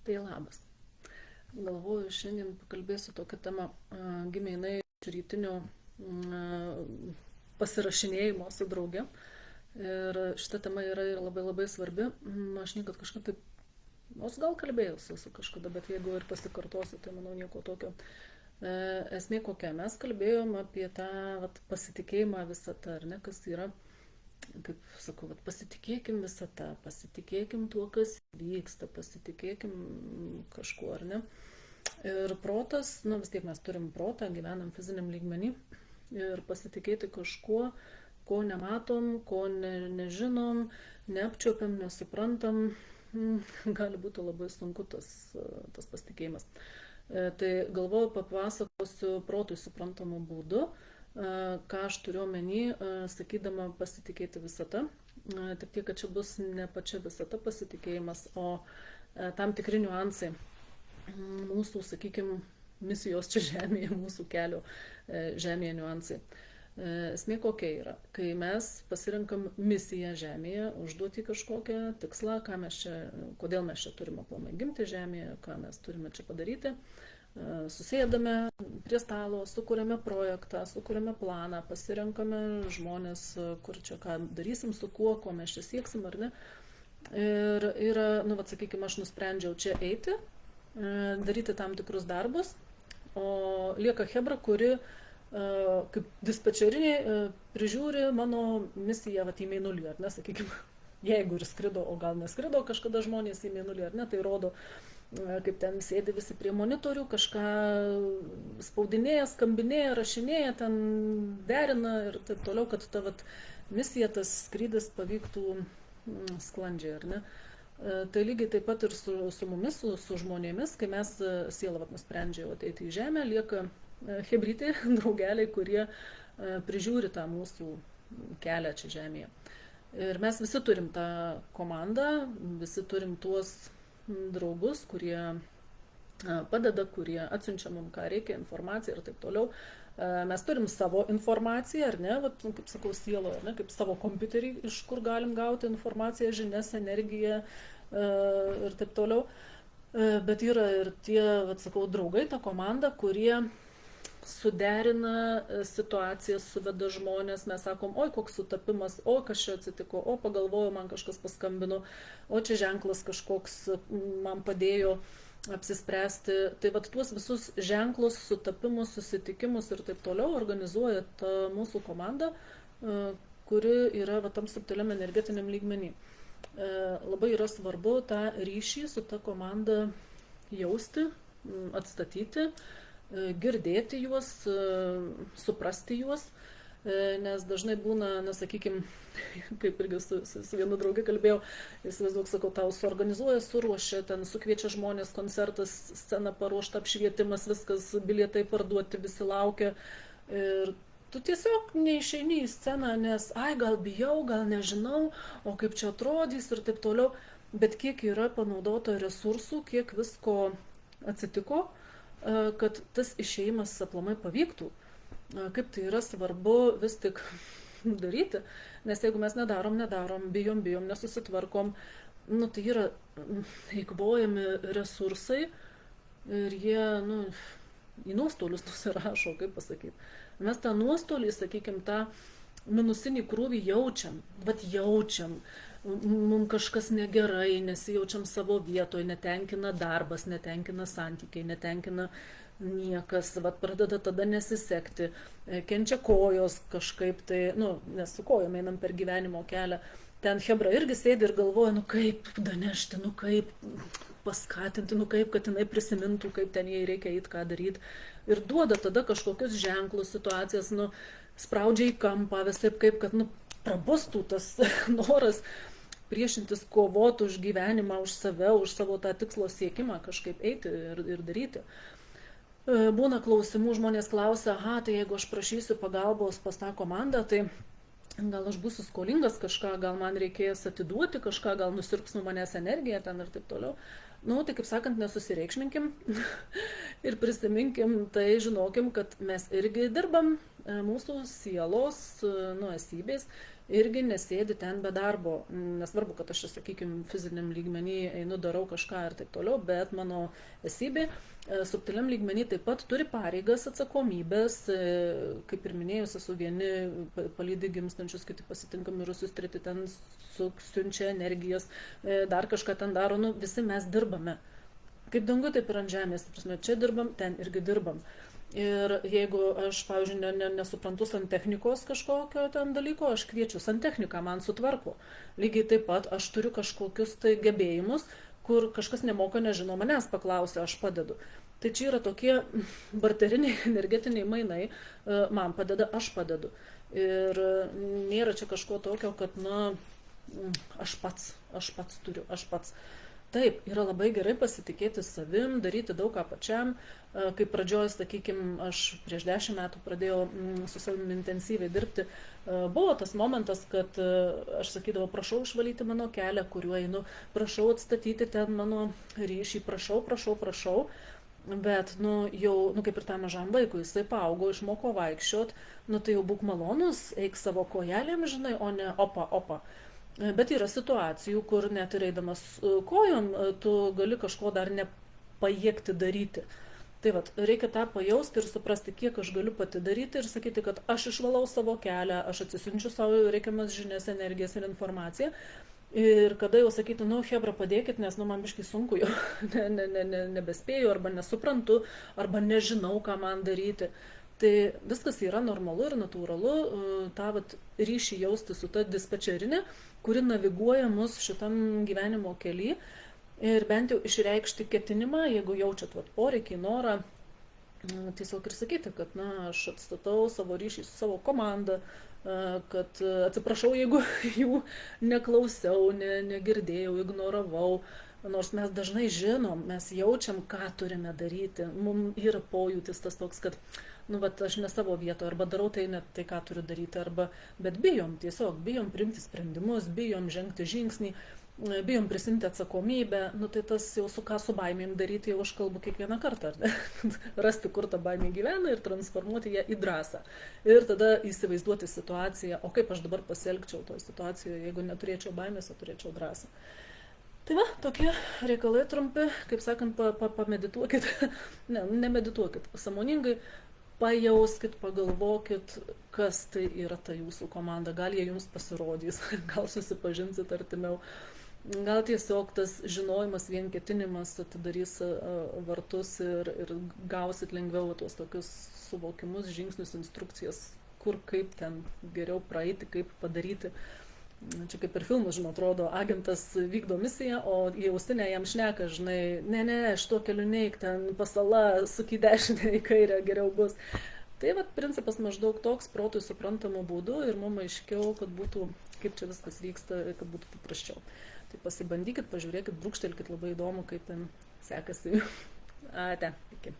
Tai labas. Galvoju, šiandien pakalbėsiu tokią temą. Gimė jinai iš rytinio pasirašinėjimo su drauge. Ir šita tema yra ir labai labai svarbi. Aš niekad kažkaip taip, nors gal kalbėjausi su kažkada, bet jeigu ir pasikartosiu, tai manau nieko tokio. Esmė kokia, mes kalbėjom apie tą pasitikėjimą visata, ar ne, kas yra, kaip sakau, pasitikėkim visata, pasitikėkim tuo, kas vyksta, pasitikėkim kažkuo, ar ne. Ir protas, vis tiek mes turim protą, gyvenam fiziniam lygmenį ir pasitikėti kažkuo, ko nematom, ko nežinom, neapčiopiam, nesuprantam, gali būti labai sunku tas pasitikėjimas. Tai galvoju, papasakosiu protui suprantamu būdu, ką aš turiu omeny, sakydama pasitikėti visata. Tik tiek, kad čia bus ne pačia visata pasitikėjimas, o tam tikri niuansai mūsų, sakykime, misijos čia žemėje, mūsų kelio žemėje niuansai. Esmė kokia yra, kai mes pasirinkam misiją žemėje, užduoti kažkokią tikslą, kodėl mes čia turime aplamai gimti žemėje, ką mes turime čia padaryti, susėdame prie stalo, sukūrėme projektą, sukūrėme planą, pasirenkame žmonės, kur čia ką darysim, su kuo mes čia sieksim, ar ne. Ir yra, sakykime, aš nusprendžiau čia eiti, daryti tam tikrus darbus, o lieka chebra, kuri kaip dispečeriniai prižiūri mano misiją į mėnulį, ar ne, sakykime, jeigu ir skrido, o gal neskrido kažkada žmonės į mėnulį, ar ne, tai rodo, kaip ten sėdi visi prie monitorių, kažką spaudinėja, skambinėja, rašinėja, ten derina ir taip toliau, kad ta misija, tas skrydis pavyktų sklandžiai, ar ne. Tai lygiai taip pat ir su mumis, su žmonėmis, kai mes siela nusprendžia ateiti į žemę, lieka hebrytai, draugeliai, kurie prižiūri tą mūsų kelią čia žemėje. Ir mes visi turim tą komandą, visi turim tuos draugus, kurie padeda, kurie atsiunčia mums, ką reikia, informaciją ir taip toliau. Mes turim savo informaciją, ar ne, kaip sakau, sielo, ar ne, kaip savo kompiuterį, iš kur galim gauti informaciją, žinias, energiją ir taip toliau. Bet yra ir tie, sakau, draugai, ta komanda, kurie suderina situacijas, suveda žmonės, mes sakom, oi, koks sutapimas, o kas čia atsitiko, o pagalvoju, man kažkas paskambino, o čia ženklas kažkoks man padėjo apsispręsti. Tai tuos visus ženklus, sutapimus, susitikimus ir taip toliau organizuoja ta mūsų komanda, kuri yra tam subtiliam energetiniam lygmenį. Labai yra svarbu tą ryšį su ta komanda jausti, atstatyti, girdėti juos, suprasti juos, nes dažnai būna, sakykime, kaip irgi su vienu drauge kalbėjau, įsivaizduok, sakau, tau suorganizuoja, suruošia, ten sukviečia žmonės, koncertas, scena paruošta, apšvietimas, viskas, bilietai parduoti, visi laukia ir tu tiesiog neišeini į sceną, nes, gal bijau, gal nežinau, o kaip čia atrodys ir taip toliau, bet kiek yra panaudota resursų, kiek visko atsitiko, kad tas išėjimas aplamai pavyktų, kaip tai yra svarbu vis tik daryti, nes jeigu mes nedarom, bijom, nesusitvarkom, tai yra eikvojami resursai ir jie, į nuostolius nusirašo, kaip pasakyti. Mes tą nuostolį, sakykime, tą minusinį krūvį jaučiam, mums kažkas negerai, nesijaučiam savo vietoje, netenkina darbas, netenkina santykiai, netenkina niekas, pradeda tada nesisekti, kenčia kojos kažkaip, tai, nes su kojom einam per gyvenimo kelią, ten hebra irgi sėdi ir galvoja, kaip danešti, kaip paskatinti, kaip kad jinai prisimintų, kaip ten jai reikia eiti, ką daryti, ir duoda tada kažkokius ženklus, situacijas, spraudžia į kampą, visai kaip, kad prabustų tas noras priešintis, kovoti už gyvenimą, už save, už savo tą tikslo siekimą, kažkaip eiti ir daryti. Būna klausimų, žmonės klausia, tai jeigu aš prašysiu pagalbos pas tą komandą, tai gal aš būsiu skolingas kažką, gal man reikės atiduoti kažką, gal nusirps nuo manęs energiją ten ir taip toliau. Tai kaip sakant, nesusireikšminkim ir prisiminkim, tai žinokim, kad mes irgi dirbam, mūsų sielos, esybės irgi nesėdi ten be darbo. Nesvarbu, kad aš, sakykime, fiziniam lygmenį einu, darau kažką ir taip toliau, bet mano esybė subtiliam lygmenį taip pat turi pareigas, atsakomybės, kaip ir minėjus, esu vieni palydi gimstančius, kiti pasitinka mirusius, treti ten siunčia energijas, dar kažką ten daro, visi mes dirbame. Kaip dangu, taip ir ant žemės, čia dirbam, ten irgi dirbam. Ir jeigu aš, pavyzdžiui, nesuprantu santechnikos kažkokio ten dalyko, aš kviečiu santechniką, man sutvarko. Lygiai taip pat aš turiu kažkokius tai gebėjimus, kur kažkas nemoka, nežino, manęs paklausia, aš padedu. Tai čia yra tokie barteriniai energetiniai mainai, man padeda, aš padedu. Ir nėra čia kažko tokio, kad, aš pats turiu, aš pats. Taip, yra labai gerai pasitikėti savim, daryti daug ką pačiam. Kaip pradžioj, sakykime, aš prieš 10 metų pradėjau su savimi intensyviai dirbti. Buvo tas momentas, kad aš sakydavau, prašau išvalyti mano kelią, kuriuo einu, prašau atstatyti ten mano ryšį, prašau. Bet, jau, kaip ir tam mažam vaikui, jisai paaugo, išmoko vaikščiot, tai jau būk malonus, eik savo kojelėm, žinai, o ne opa. Bet yra situacijų, kur net ir eidamas kojom, tu gali kažko dar nepajėgti daryti. Tai reikia tą pajausti ir suprasti, kiek aš galiu pati daryti ir sakyti, kad aš išvalau savo kelią, aš atsisiunčiu savo reikiamas žinias, energijas ir informaciją. Ir kada jau sakyti, chebra, padėkit, nes man biškai sunku jau, nebespėju, arba nesuprantu, arba nežinau, ką man daryti. Tai viskas yra normalu ir natūralu, tą ryšį jausti su ta dispečerinė, kuri naviguoja mus šitam gyvenimo kely ir bent jau išreikšti ketinimą, jeigu jaučiat poreikį, norą, tiesiog ir sakyti, kad aš atstatau savo ryšį su savo komanda, kad atsiprašau, jeigu jų neklausiau, negirdėjau, ignoravau. Nors mes dažnai žinom, mes jaučiam, ką turime daryti. Mums yra pojūtis tas toks, kad aš ne savo vietoje, arba darau tai ne tai, ką turiu daryti, bet bijom priimti sprendimus, bijom žengti žingsnį, bijom prisimti atsakomybę. Tai tas jau su baimėm daryti, jau aš kalbu kiekvieną kartą. Rasti, kur ta baimė gyvena ir transformuoti ją į drąsą. Ir tada įsivaizduoti situaciją, o kaip aš dabar pasielgčiau toje situacijoje, jeigu neturėčiau baimės, o turėčiau drąsą. Tai tokie reikalai trumpi, kaip sakant, pamedituokit, nemedituokit, sąmoningai pajauskit, pagalvokit, kas tai yra ta jūsų komanda, gal jie jums pasirodys, gal susipažinsit artimiau, gal tiesiog tas žinojimas, vien ketinimas atidarys vartus ir gausit lengviau tuos tokius suvokimus, žingsnius, instrukcijas, kur kaip ten geriau praeiti, kaip padaryti. Čia kaip ir filmas, atrodo, agentas vykdo misiją, o į ausinę jam šneka, ne, šituo keliu neik, ten pasala, suki dešinę į kairę, geriau bus. Tai principas maždaug toks, protui suprantamų būdų ir mums aiškiau, kad būtų, kaip čia viskas vyksta, kad būtų paprasčiau. Tai pasibandykit, pažiūrėkit, brūkštelkit, labai įdomu, kaip ten sekasi. Ate, iki.